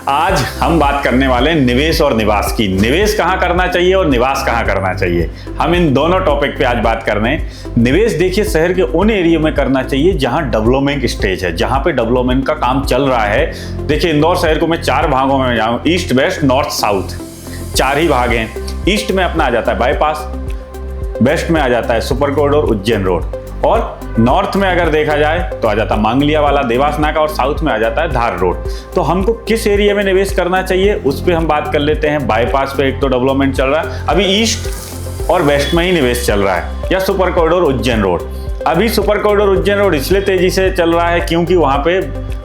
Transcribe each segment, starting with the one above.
आज हम बात करने वाले हैं निवेश और निवास की। निवेश कहाँ करना चाहिए और निवास कहाँ करना चाहिए, हम इन दोनों टॉपिक पे आज बात कर रहे हैं। निवेश देखिए शहर के उन एरिया में करना चाहिए जहां डेवलपमेंट स्टेज है, जहां पे डेवलपमेंट का काम चल रहा है। देखिए इंदौर शहर को मैं 4 भागों में जाऊं, ईस्ट वेस्ट नॉर्थ साउथ, 4 ही भाग हैं। ईस्ट में अपना आ जाता है बाईपास, वेस्ट में आ जाता है सुपर कॉरिडोर उज्जैन रोड, और नॉर्थ में अगर देखा जाए तो आ जाता है मांगलिया वाला देवास नाका, और साउथ में आ जाता है धार रोड। तो हमको किस एरिया में निवेश करना चाहिए उस पर हम बात कर लेते हैं। बाईपास पे एक तो डेवलपमेंट चल रहा है, अभी ईस्ट और वेस्ट में ही निवेश चल रहा है, या सुपर कॉरिडोर उज्जैन रोड। अभी सुपर कॉरिडोर उज्जैन रोड इसलिए तेजी से चल रहा है क्योंकि वहां पे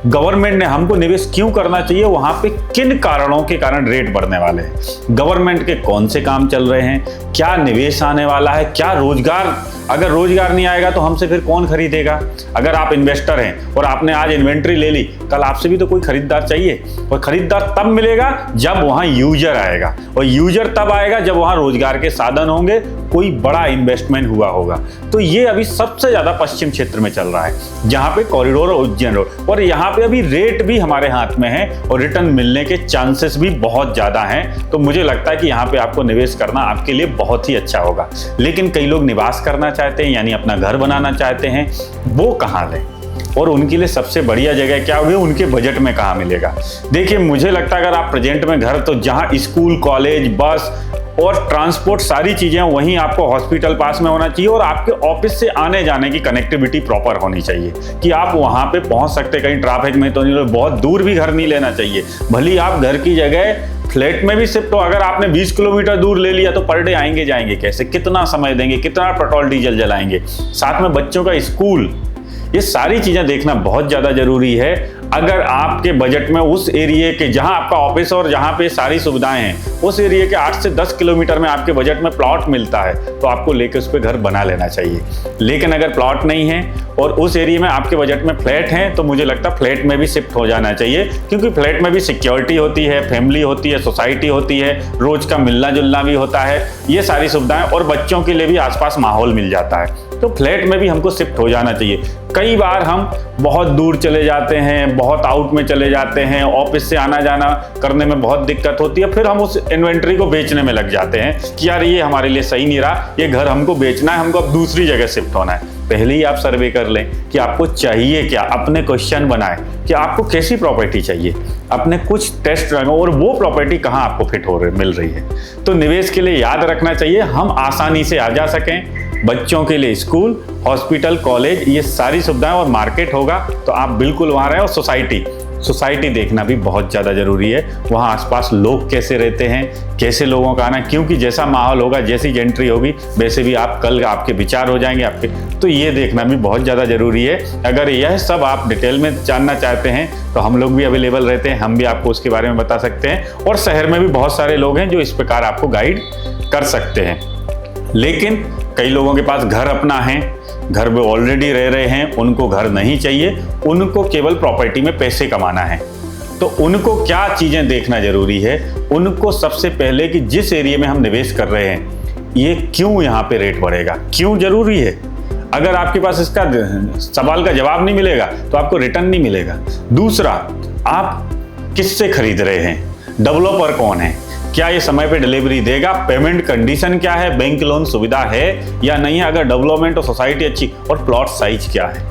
गवर्नमेंट ने हमको निवेश क्यों करना चाहिए, वहां पे किन कारणों के कारण रेट बढ़ने वाले हैं, गवर्नमेंट के कौन से काम चल रहे हैं, क्या निवेश आने वाला है, क्या रोजगार, अगर रोजगार नहीं आएगा तो हमसे फिर कौन खरीदेगा। अगर आप इन्वेस्टर हैं और आपने आज इन्वेंट्री ले ली, कल आपसे भी तो कोई खरीदार चाहिए, और खरीदार तब मिलेगा जब वहां यूजर आएगा, और यूजर तब आएगा जब वहां रोजगार के साधन होंगे, कोई बड़ा इन्वेस्टमेंट हुआ होगा। तो ये अभी सबसे ज्यादा पश्चिम क्षेत्र में चल रहा है, जहां पे कॉरिडोर और उज्जैन रोड, और यहाँ पे अभी रेट भी हमारे हाथ में है और रिटर्न मिलने के चांसेस भी बहुत ज्यादा हैं। तो मुझे लगता है कि यहाँ पे आपको निवेश करना आपके लिए बहुत ही अच्छा होगा। लेकिन कई लोग निवास करना चाहते हैं, यानी अपना घर बनाना चाहते हैं, वो कहाँ लें और उनके लिए सबसे बढ़िया जगह क्या होगी, उनके बजट में कहाँ मिलेगा। देखिए मुझे लगता है अगर आप प्रेजेंट में घर, तो जहाँ स्कूल कॉलेज बस और ट्रांसपोर्ट सारी चीजें वहीं आपको हॉस्पिटल पास में होना चाहिए, और आपके ऑफिस से आने जाने की कनेक्टिविटी प्रॉपर होनी चाहिए कि आप वहां पे पहुंच सकते, कहीं ट्रैफिक में तो नहीं, बहुत दूर भी घर नहीं लेना चाहिए। भले आप घर की जगह फ्लैट में भी शिफ्ट हो, अगर आपने 20 किलोमीटर दूर ले लिया तो पर डे आएंगे जाएंगे कैसे, कितना समय देंगे, कितना पेट्रोल डीजल जलाएंगे, साथ में बच्चों का स्कूल, ये सारी चीजें देखना बहुत ज्यादा जरूरी है। अगर आपके बजट में उस एरिया के जहां आपका ऑफिस और जहां पे सारी सुविधाएं हैं, उस एरिया के 8 से 10 किलोमीटर में आपके बजट में प्लॉट मिलता है, तो आपको लेकर उस पर घर बना लेना चाहिए। लेकिन अगर प्लॉट नहीं है और उस एरिया में आपके बजट में फ्लैट है, तो मुझे लगता है फ्लैट में भी शिफ्ट हो जाना चाहिए, क्योंकि फ्लैट में भी सिक्योरिटी होती है, फैमिली होती है, सोसाइटी होती है, रोज का मिलना जुलना भी होता है, ये सारी सुविधाएं, और बच्चों के लिए भी आसपास माहौल मिल जाता है। तो फ्लैट में भी हमको शिफ्ट हो जाना चाहिए। कई बार हम बहुत दूर चले जाते हैं, बहुत आउट में चले जाते हैं, ऑफिस से आना जाना करने में बहुत दिक्कत होती है, फिर हम उस इन्वेंट्री को बेचने में लग जाते हैं कि यार ये हमारे लिए सही नहीं रहा, ये घर हमको बेचना है, हमको अब दूसरी जगह शिफ्ट होना है। पहले ही आप सर्वे कर लें कि आपको चाहिए क्या, अपने क्वेश्चन बनाएं कि आपको कैसी प्रॉपर्टी चाहिए, अपने कुछ टेस्ट रखें और वो प्रॉपर्टी कहाँ आपको फिट हो रही मिल रही है। तो निवेश के लिए याद रखना चाहिए हम आसानी से आ जा सकें, बच्चों के लिए स्कूल, हॉस्पिटल, कॉलेज, ये सारी सुविधाएं, और मार्केट होगा तो आप बिल्कुल वहां रहें। और सोसाइटी देखना भी बहुत ज़्यादा जरूरी है, वहाँ आसपास लोग कैसे रहते हैं, कैसे लोगों का आना, क्योंकि जैसा माहौल होगा, जैसी एंट्री होगी, वैसे भी आप कल आपके विचार हो जाएंगे आपके, तो ये देखना भी बहुत ज़्यादा जरूरी है। अगर यह सब आप डिटेल में जानना चाहते हैं तो हम लोग भी अवेलेबल रहते हैं, हम भी आपको उसके बारे में बता सकते हैं, और शहर में भी बहुत सारे लोग हैं जो इस प्रकार आपको गाइड कर सकते हैं। लेकिन कई लोगों के पास घर अपना है, घर में ऑलरेडी रह रहे हैं, उनको घर नहीं चाहिए, उनको केवल प्रॉपर्टी में पैसे कमाना है। तो उनको क्या चीजें देखना जरूरी है, उनको सबसे पहले कि जिस एरिया में हम निवेश कर रहे हैं, ये क्यों यहाँ पे रेट बढ़ेगा, क्यों जरूरी है। अगर आपके पास इसका सवाल का जवाब नहीं मिलेगा तो आपको रिटर्न नहीं मिलेगा। दूसरा, आप किससे खरीद रहे हैं, डेवलपर कौन है, क्या ये समय पे डिलीवरी देगा, पेमेंट कंडीशन क्या है, बैंक लोन सुविधा है या नहीं है, अगर डेवलपमेंट और सोसाइटी अच्छी, और प्लॉट साइज क्या है,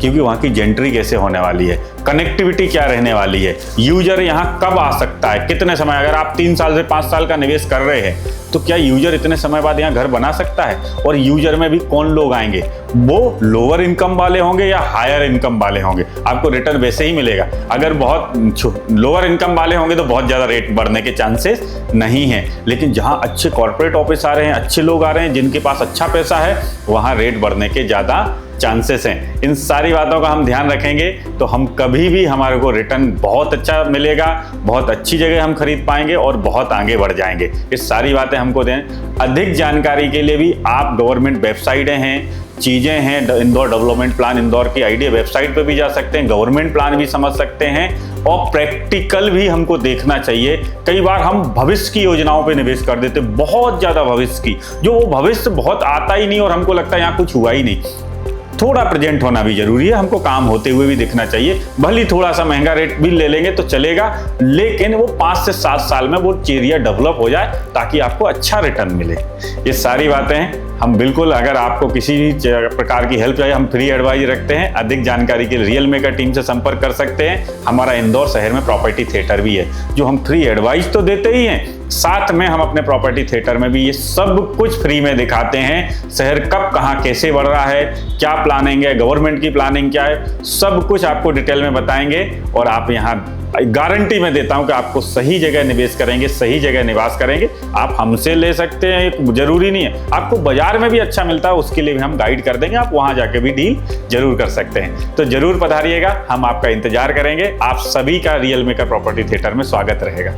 क्योंकि वहाँ की जेंट्री कैसे होने वाली है, कनेक्टिविटी क्या रहने वाली है, यूजर यहाँ कब आ सकता है, कितने समय, अगर आप 3 साल से 5 साल का निवेश कर रहे हैं तो क्या यूजर इतने समय बाद यहाँ घर बना सकता है, और यूजर में भी कौन लोग आएंगे, वो लोअर इनकम वाले होंगे या हायर इनकम वाले होंगे, आपको रिटर्न वैसे ही मिलेगा। अगर बहुत लोअर इनकम वाले होंगे तो बहुत ज़्यादा रेट बढ़ने के चांसेस नहीं हैं, लेकिन जहाँ अच्छे कॉर्पोरेट ऑफिस आ रहे हैं, अच्छे लोग आ रहे हैं, जिनके पास अच्छा पैसा है, वहाँ रेट बढ़ने के ज़्यादा चांसेस हैं। इन सारी बातों का हम ध्यान रखेंगे तो हम कभी भी हमारे को रिटर्न बहुत अच्छा मिलेगा, बहुत अच्छी जगह हम खरीद पाएंगे और बहुत आगे बढ़ जाएंगे। ये सारी बातें हमको दें। अधिक जानकारी के लिए भी आप गवर्नमेंट वेबसाइटें हैं, चीज़ें हैं, इंदौर डेवलपमेंट प्लान, इंदौर की आईडिया वेबसाइट पे भी जा सकते हैं, गवर्नमेंट प्लान भी समझ सकते हैं, और प्रैक्टिकल भी हमको देखना चाहिए। कई बार हम भविष्य की योजनाओं पे निवेश कर देते, बहुत ज़्यादा भविष्य की, जो वो भविष्य बहुत आता ही नहीं और हमको लगता है यहाँ कुछ हुआ ही नहीं। थोड़ा प्रेजेंट होना भी जरूरी है, हमको काम होते हुए भी दिखना चाहिए। भले थोड़ा सा महंगा रेट भी ले लेंगे तो चलेगा, लेकिन वो 5 से 7 साल में वो एरिया डेवलप हो जाए ताकि आपको अच्छा रिटर्न मिले। ये सारी बातें हैं हम बिल्कुल, अगर आपको किसी भी प्रकार की हेल्प चाहिए हम फ्री एडवाइस रखते हैं। अधिक जानकारी के लिए रियल मेकर टीम से संपर्क कर सकते हैं। हमारा इंदौर शहर में प्रॉपर्टी थिएटर भी है, जो हम फ्री एडवाइस तो देते ही हैं, साथ में हम अपने प्रॉपर्टी थिएटर में भी ये सब कुछ फ्री में दिखाते हैं। शहर कब कहाँ कैसे बढ़ रहा है, क्या प्लानिंग है, गवर्नमेंट की प्लानिंग क्या है, सब कुछ आपको डिटेल में बताएंगे। और आप यहाँ गारंटी मैं देता हूं कि आपको सही जगह निवेश करेंगे, सही जगह निवास करेंगे। आप हमसे ले सकते हैं, जरूरी नहीं है आपको बाजार में भी अच्छा मिलता है, उसके लिए भी हम गाइड कर देंगे। आप वहां जाके भी डील जरूर कर सकते हैं। तो जरूर पधारिएगा, हम आपका इंतजार करेंगे। आप सभी का रियल मेकर प्रॉपर्टी थिएटर में स्वागत रहेगा।